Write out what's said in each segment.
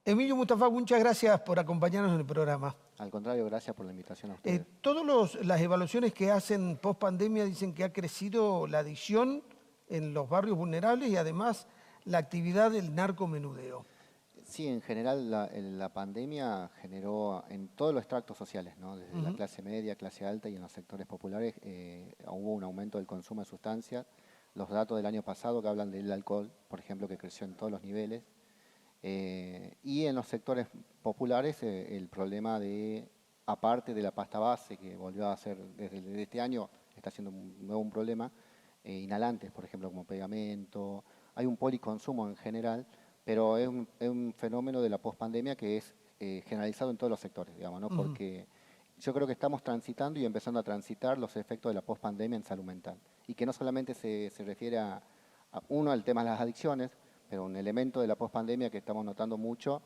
Emilio Mustafa, muchas gracias por acompañarnos en el programa. Al contrario, gracias por la invitación a ustedes. Todas las evaluaciones que hacen post pandemia dicen que ha crecido la adicción en los barrios vulnerables y además la actividad del narcomenudeo. Sí, en general la pandemia generó en todos los estratos sociales, ¿no? Desde la clase media, clase alta y en los sectores populares hubo un aumento del consumo de sustancias. Los datos del año pasado que hablan del alcohol, por ejemplo, que creció en todos los niveles. Y en los sectores populares el problema de, aparte de la pasta base, que volvió a ser desde este año, está siendo un problema, inhalantes, por ejemplo, como pegamento, hay un policonsumo en general, pero es un fenómeno de la pospandemia que es generalizado en todos los sectores, digamos, ¿no? Porque yo creo que estamos transitando y empezando a transitar los efectos de la pospandemia en salud mental, y que no solamente se refiere uno, al tema de las adicciones, pero un elemento de la pospandemia que estamos notando mucho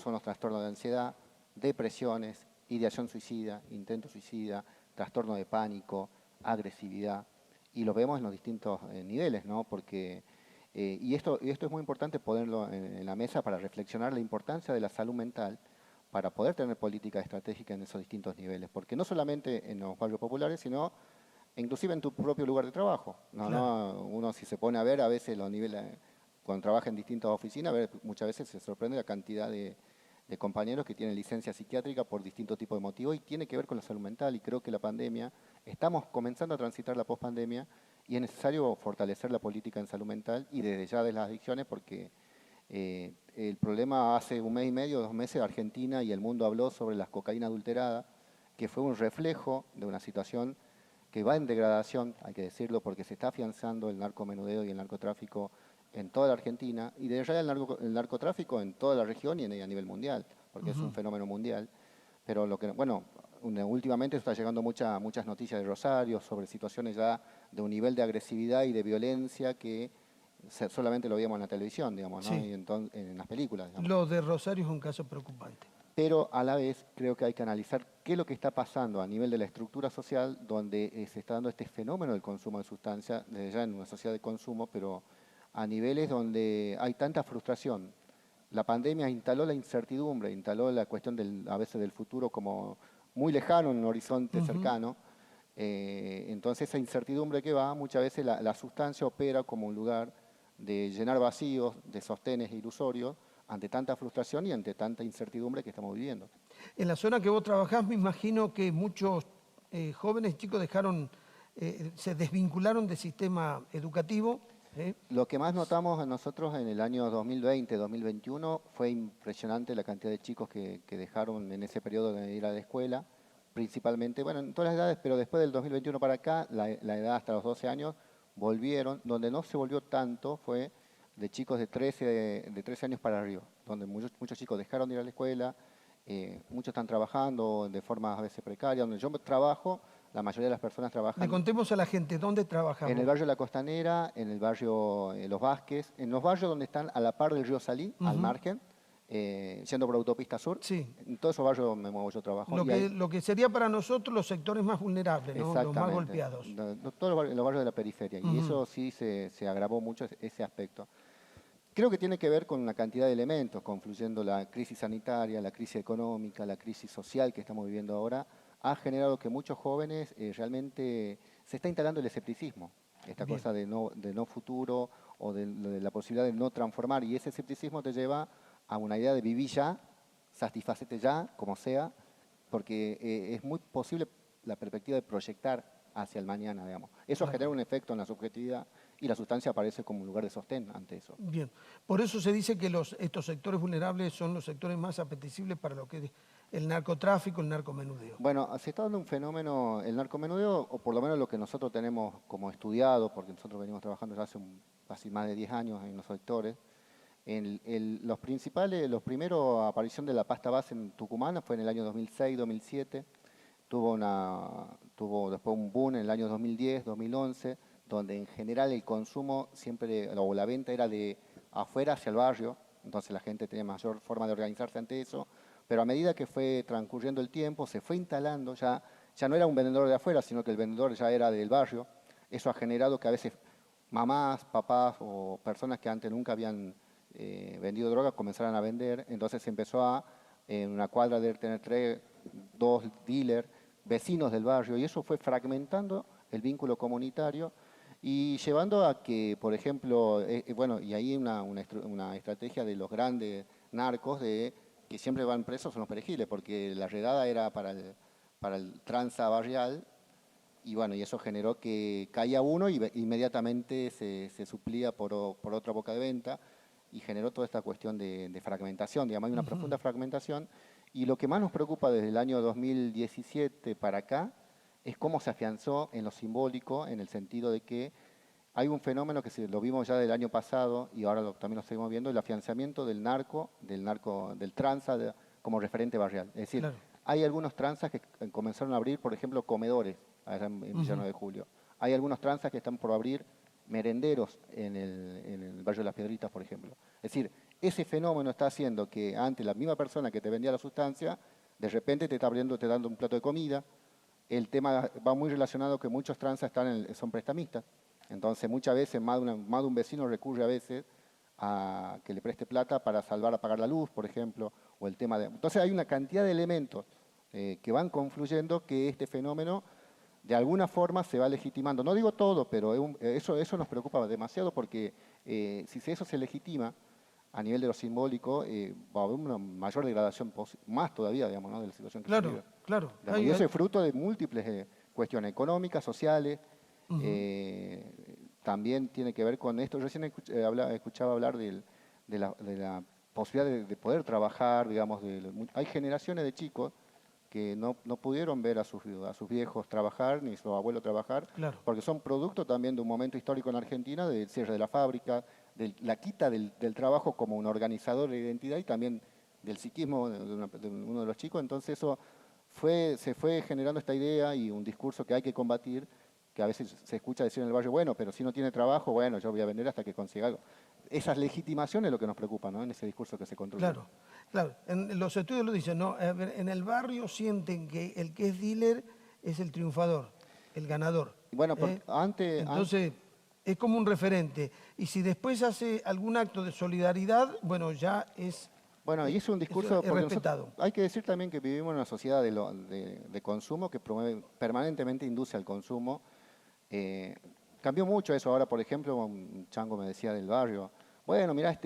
son los trastornos de ansiedad, depresiones, ideación suicida, intento suicida, trastorno de pánico, agresividad, y lo vemos en los distintos niveles, ¿no? Porque, y esto es muy importante ponerlo en la mesa para reflexionar la importancia de la salud mental para poder tener política estratégica en esos distintos niveles, porque no solamente en los barrios populares, sino inclusive en tu propio lugar de trabajo. ¿No? Claro. ¿No? Uno si se pone a ver a veces los niveles, cuando trabaja en distintas oficinas, muchas veces se sorprende la cantidad de compañeros que tienen licencia psiquiátrica por distintos tipos de motivos y tiene que ver con la salud mental, y creo que la pandemia, estamos comenzando a transitar la pospandemia y es necesario fortalecer la política en salud mental y desde ya de las adicciones, porque el problema hace un mes y medio, 2 meses, Argentina y el mundo habló sobre la cocaína adulterada, que fue un reflejo de una situación que va en degradación, hay que decirlo, porque se está afianzando el narcomenudeo y el narcotráfico en toda la Argentina, y de allá el narcotráfico en toda la región y a nivel mundial, porque es un fenómeno mundial. Pero bueno, últimamente está llegando muchas noticias de Rosario sobre situaciones ya de un nivel de agresividad y de violencia que solamente lo veíamos en la televisión, digamos, ¿no? Sí. Y en las películas, digamos. Lo de Rosario es un caso preocupante. Pero a la vez creo que hay que analizar qué es lo que está pasando a nivel de la estructura social, donde se está dando este fenómeno del consumo de sustancias, desde ya en una sociedad de consumo, pero a niveles donde hay tanta frustración. La pandemia instaló la incertidumbre, instaló la cuestión a veces del futuro como muy lejano, en un horizonte cercano. Entonces esa incertidumbre que va, muchas veces la sustancia opera como un lugar de llenar vacíos, de sostenes ilusorios, ante tanta frustración y ante tanta incertidumbre que estamos viviendo. En la zona que vos trabajás, me imagino que muchos jóvenes chicos se desvincularon del sistema educativo. Lo que más notamos nosotros en el año 2020-2021 fue impresionante la cantidad de chicos que dejaron en ese periodo de ir a la escuela, principalmente, bueno, en todas las edades, pero después del 2021 para acá, la edad hasta los 12 años, volvieron. Donde no se volvió tanto fue de chicos de 13 años para arriba, donde muchos chicos dejaron de ir a la escuela, muchos están trabajando de forma a veces precaria. Donde yo trabajo, la mayoría de las personas trabajan. Le contemos a la gente, ¿dónde trabajamos? En el barrio La Costanera, en el barrio Los Vázquez, en los barrios donde están a la par del río Salí, al margen, yendo por Autopista Sur. Sí. En todos esos barrios me muevo yo trabajo. Lo que sería para nosotros los sectores más vulnerables, ¿no? Los más golpeados. Todos los barrios de la periferia. Y eso sí se agravó mucho, ese aspecto. Creo que tiene que ver con una cantidad de elementos, confluyendo la crisis sanitaria, la crisis económica, la crisis social que estamos viviendo ahora, ha generado que muchos jóvenes realmente se está instalando el escepticismo, esta Bien. cosa de no futuro o de la posibilidad de no transformar, y ese escepticismo te lleva a una idea de vivir ya, satisfacete ya, como sea, porque es muy posible la perspectiva de proyectar hacia el mañana, digamos. Eso genera un efecto en la subjetividad y la sustancia aparece como un lugar de sostén ante eso. Bien, por eso se dice que estos sectores vulnerables son los sectores más apetecibles para lo que es el narcotráfico, el narcomenudeo. Bueno, se está dando un fenómeno, el narcomenudeo, o por lo menos lo que nosotros tenemos como estudiado, porque nosotros venimos trabajando ya hace casi más de 10 años en los sectores. Los primeros aparición de la pasta base en Tucumán fue en el año 2006-2007, tuvo después un boom en el año 2010-2011, donde en general el consumo siempre, o la venta era de afuera hacia el barrio, entonces la gente tenía mayor forma de organizarse ante eso, pero a medida que fue transcurriendo el tiempo, se fue instalando, ya no era un vendedor de afuera, sino que el vendedor ya era del barrio. Eso ha generado que a veces mamás, papás o personas que antes nunca habían vendido drogas comenzaran a vender, entonces se empezó a, en una cuadra de tener 2 dealers, vecinos del barrio, y eso fue fragmentando el vínculo comunitario y llevando a que, por ejemplo, bueno, y ahí una estrategia de los grandes narcos de que siempre van presos son los perejiles, porque la redada era para el tranza barrial, y bueno, y eso generó que caía uno y inmediatamente se suplía por otra boca de venta, y generó toda esta cuestión de fragmentación, digamos, hay una profunda fragmentación, y lo que más nos preocupa desde el año 2017 para acá es cómo se afianzó en lo simbólico, en el sentido de que hay un fenómeno que lo vimos ya del año pasado y ahora también lo seguimos viendo, el afianzamiento del tranza como referente barrial. Es decir, Claro. hay algunos tranzas que comenzaron a abrir, por ejemplo, comedores allá en Villano de Julio. Hay algunos tranzas que están por abrir merenderos en el barrio de Las Piedritas, por ejemplo. Es decir, ese fenómeno está haciendo que antes la misma persona que te vendía la sustancia, de repente te está abriendo, te dando un plato de comida. El tema va muy relacionado que muchos tranzas son prestamistas. Entonces, muchas veces más de un vecino recurre a veces a que le preste plata para salvar a pagar la luz, por ejemplo, o el tema de... Entonces, hay una cantidad de elementos que van confluyendo que este fenómeno de alguna forma se va legitimando. No digo todo, pero eso nos preocupa demasiado porque si eso se legitima a nivel de lo simbólico, va a haber una mayor degradación, más todavía, digamos, ¿no?, de la situación que se vive. Claro. Y eso es fruto de múltiples cuestiones económicas, sociales, también tiene que ver con esto. Recién escuchaba hablar de la posibilidad de poder trabajar, digamos, hay generaciones de chicos que no pudieron ver a sus viejos trabajar, ni su abuelo trabajar, Claro. porque son producto también de un momento histórico en Argentina, del cierre de la fábrica, de la quita del trabajo como un organizador de identidad y también del psiquismo de uno de los chicos. Entonces eso se fue generando esta idea y un discurso que hay que combatir, que a veces se escucha decir en el barrio, bueno, pero si no tiene trabajo, bueno, yo voy a vender hasta que consiga algo. Esas legitimaciones es lo que nos preocupa, ¿no?, en ese discurso que se construye. Claro. En los estudios lo dicen, ¿no? A ver, en el barrio sienten que el que es dealer es el triunfador, el ganador. Bueno, Entonces, es como un referente. Y si después hace algún acto de solidaridad, bueno, ya es... Bueno, y es un discurso... es respetado. Hay que decir también que vivimos en una sociedad de consumo que permanentemente induce al consumo. Cambió mucho eso. Ahora, por ejemplo, un chango me decía del barrio, bueno, mirá,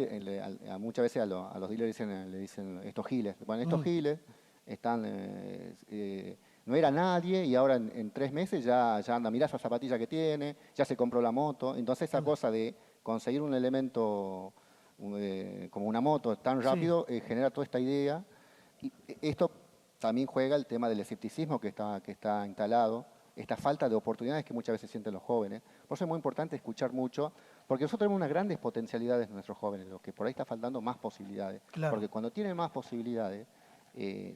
muchas veces a los dealers le dicen estos giles. Bueno, estos giles están... no era nadie y ahora en 3 meses ya anda, mirá esa zapatilla que tiene, ya se compró la moto. Entonces esa cosa de conseguir un elemento como una moto tan rápido genera toda esta idea. Y esto también juega el tema del escepticismo que está instalado, esta falta de oportunidades que muchas veces sienten los jóvenes. Por eso es muy importante escuchar mucho, porque nosotros tenemos unas grandes potencialidades en nuestros jóvenes, lo que por ahí está faltando más posibilidades. Claro. Porque cuando tienen más posibilidades,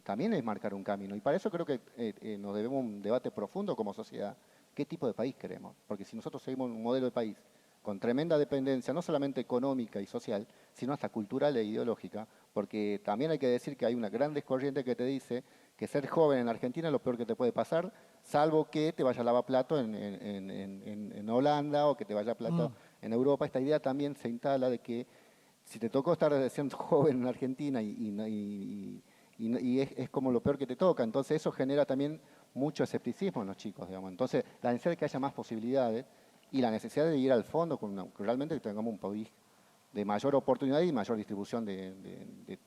también es marcar un camino. Y para eso creo que nos debemos un debate profundo como sociedad. ¿Qué tipo de país queremos? Porque si nosotros seguimos un modelo de país con tremenda dependencia, no solamente económica y social, sino hasta cultural e ideológica, porque también hay que decir que hay una gran corriente que te dice que ser joven en Argentina es lo peor que te puede pasar, salvo que te vaya a lavaplato en Holanda o que te vaya a plato en Europa. Esta idea también se instala de que si te tocó estar siendo joven en Argentina y es como lo peor que te toca, entonces eso genera también mucho escepticismo en los chicos, digamos. Entonces, la necesidad de que haya más posibilidades y la necesidad de ir al fondo con que realmente tengamos un país de mayor oportunidad y mayor distribución de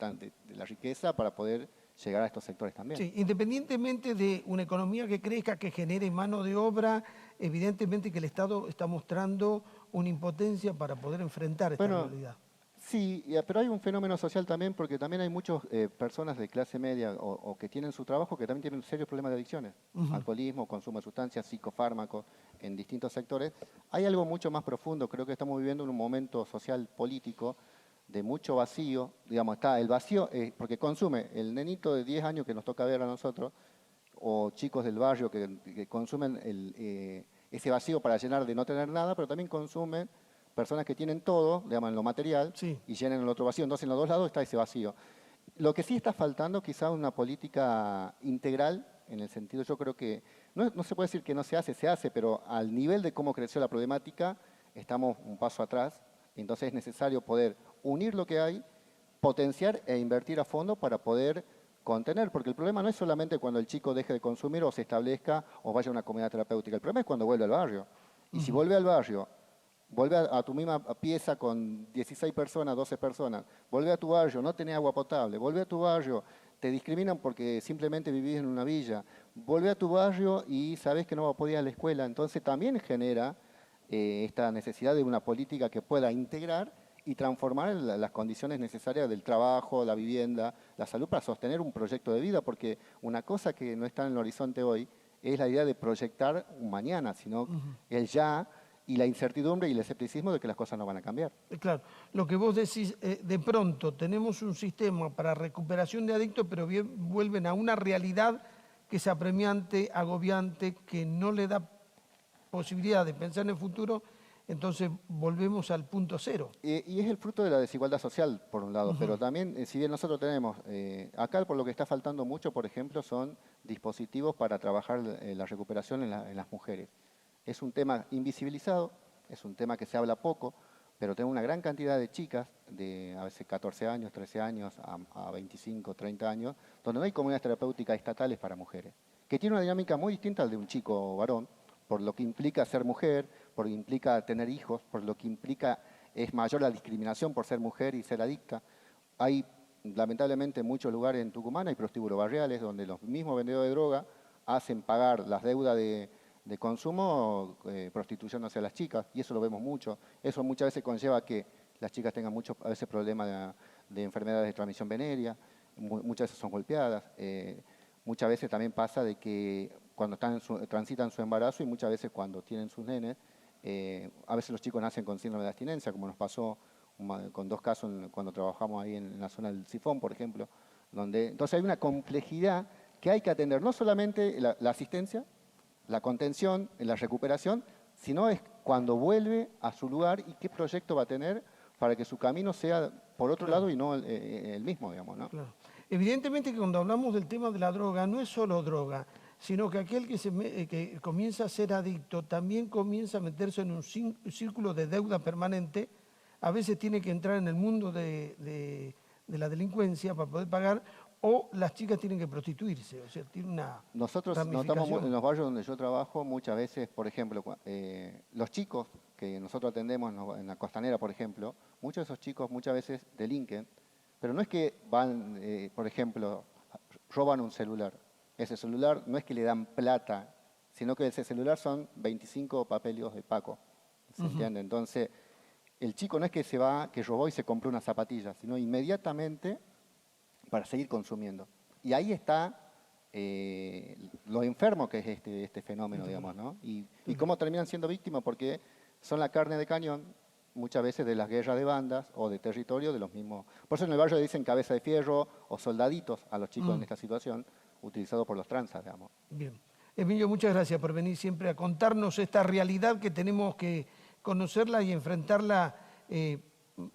la riqueza para poder llegar a estos sectores también. Sí, independientemente de una economía que crezca, que genere mano de obra, evidentemente que el Estado está mostrando una impotencia para poder enfrentar esta realidad. Sí, pero hay un fenómeno social también, porque también hay muchas personas de clase media o que tienen su trabajo que también tienen serios problemas de adicciones. Alcoholismo, consumo de sustancias, psicofármacos en distintos sectores. Hay algo mucho más profundo, creo que estamos viviendo en un momento social político de mucho vacío. Digamos, está el vacío, porque consume el nenito de 10 años que nos toca ver a nosotros, o chicos del barrio que consumen ese vacío para llenar de no tener nada, pero también consumen personas que tienen todo, digamos, en lo material, y llenan el otro vacío. Entonces, en los dos lados está ese vacío. Lo que sí está faltando quizá una política integral, en el sentido, yo creo que, no se puede decir que no se hace, pero al nivel de cómo creció la problemática, estamos un paso atrás. Entonces es necesario poder unir lo que hay, potenciar e invertir a fondo para poder contener, porque el problema no es solamente cuando el chico deje de consumir o se establezca o vaya a una comunidad terapéutica, el problema es cuando vuelve al barrio. Y si vuelve al barrio, vuelve a tu misma pieza con 16 personas, 12 personas, vuelve a tu barrio, no tenés agua potable, vuelve a tu barrio, te discriminan porque simplemente vivís en una villa, vuelve a tu barrio y sabes que no podías ir a la escuela, entonces también genera esta necesidad de una política que pueda integrar y transformar las condiciones necesarias del trabajo, la vivienda, la salud para sostener un proyecto de vida, porque una cosa que no está en el horizonte hoy es la idea de proyectar un mañana, sino el ya y la incertidumbre y el escepticismo de que las cosas no van a cambiar. Claro, lo que vos decís, de pronto tenemos un sistema para recuperación de adictos, pero bien, vuelven a una realidad que es apremiante, agobiante, que no le da posibilidad de pensar en el futuro, entonces volvemos al punto cero. Y es el fruto de la desigualdad social, por un lado, pero también, si bien nosotros tenemos, acá por lo que está faltando mucho, por ejemplo, son dispositivos para trabajar la recuperación en las mujeres. Es un tema invisibilizado, es un tema que se habla poco, pero tenemos una gran cantidad de chicas, de a veces 14 años, 13 años, a 25, 30 años, donde no hay comunidades terapéuticas estatales para mujeres, que tiene una dinámica muy distinta al de un chico varón, por lo que implica ser mujer, por lo que implica tener hijos, por lo que implica es mayor la discriminación por ser mujer y ser adicta. Hay lamentablemente en muchos lugares en Tucumán, hay prostíbulos barriales donde los mismos vendedores de droga hacen pagar las deudas de consumo prostituyéndose a las chicas, y eso lo vemos mucho. Eso muchas veces conlleva que las chicas tengan muchos a veces problemas de enfermedades de transmisión venérea, muchas veces son golpeadas, muchas veces también pasa de que cuando transitan su embarazo y muchas veces cuando tienen sus nenes, a veces los chicos nacen con síndrome de abstinencia, como nos pasó con 2 casos cuando trabajamos ahí en la zona del Sifón, por ejemplo, donde entonces hay una complejidad que hay que atender, no solamente la asistencia, la contención, la recuperación, sino es cuando vuelve a su lugar y qué proyecto va a tener para que su camino sea por otro lado y no el mismo, digamos, ¿no? Claro. Evidentemente que cuando hablamos del tema de la droga, no es solo droga, sino que aquel que comienza a ser adicto también comienza a meterse en un círculo de deuda permanente. A veces tiene que entrar en el mundo de la delincuencia para poder pagar, o las chicas tienen que prostituirse. O sea, tiene una Nosotros notamos en los barrios donde yo trabajo muchas veces, por ejemplo, los chicos que nosotros atendemos en la Costanera, por ejemplo, muchos de esos chicos muchas veces delinquen, pero no es que van, por ejemplo, roban un celular. Ese celular no es que le dan plata, sino que ese celular son 25 papelios de Paco. ¿Se entiende? Entonces, el chico no es que que robó y se compró una zapatilla, sino inmediatamente para seguir consumiendo. Y ahí está lo enfermo que es este fenómeno, digamos, ¿no? Y cómo terminan siendo víctimas, porque son la carne de cañón muchas veces de las guerras de bandas o de territorio de los mismos. Por eso en el barrio le dicen cabeza de fierro o soldaditos a los chicos en esta situación, utilizados por los tranzas, digamos. Bien. Emilio, muchas gracias por venir siempre a contarnos esta realidad que tenemos que conocerla y enfrentarla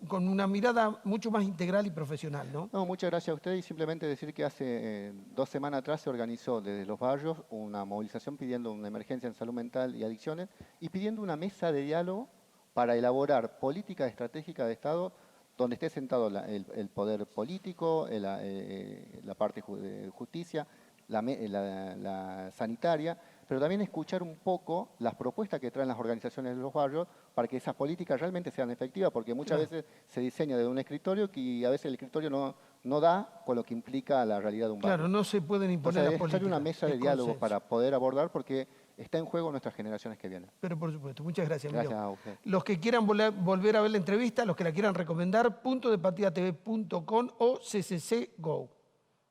con una mirada mucho más integral y profesional, ¿no? No, muchas gracias a usted y simplemente decir que hace 2 semanas atrás se organizó desde los barrios una movilización pidiendo una emergencia en salud mental y adicciones y pidiendo una mesa de diálogo para elaborar políticas estratégicas de Estado donde esté sentado el poder político, la parte de justicia, la sanitaria, pero también escuchar un poco las propuestas que traen las organizaciones de los barrios para que esas políticas realmente sean efectivas, porque muchas veces se diseña desde un escritorio y a veces el escritorio no da con lo que implica la realidad de un barrio. Claro, no se pueden imponer las políticas. Hay una mesa de diálogo para poder abordar, porque está en juego nuestras generaciones que vienen. Pero por supuesto, muchas gracias, Emilio. Gracias a usted. Los que quieran volver a ver la entrevista, los que la quieran recomendar, puntodepartidatv.com o CCC Go.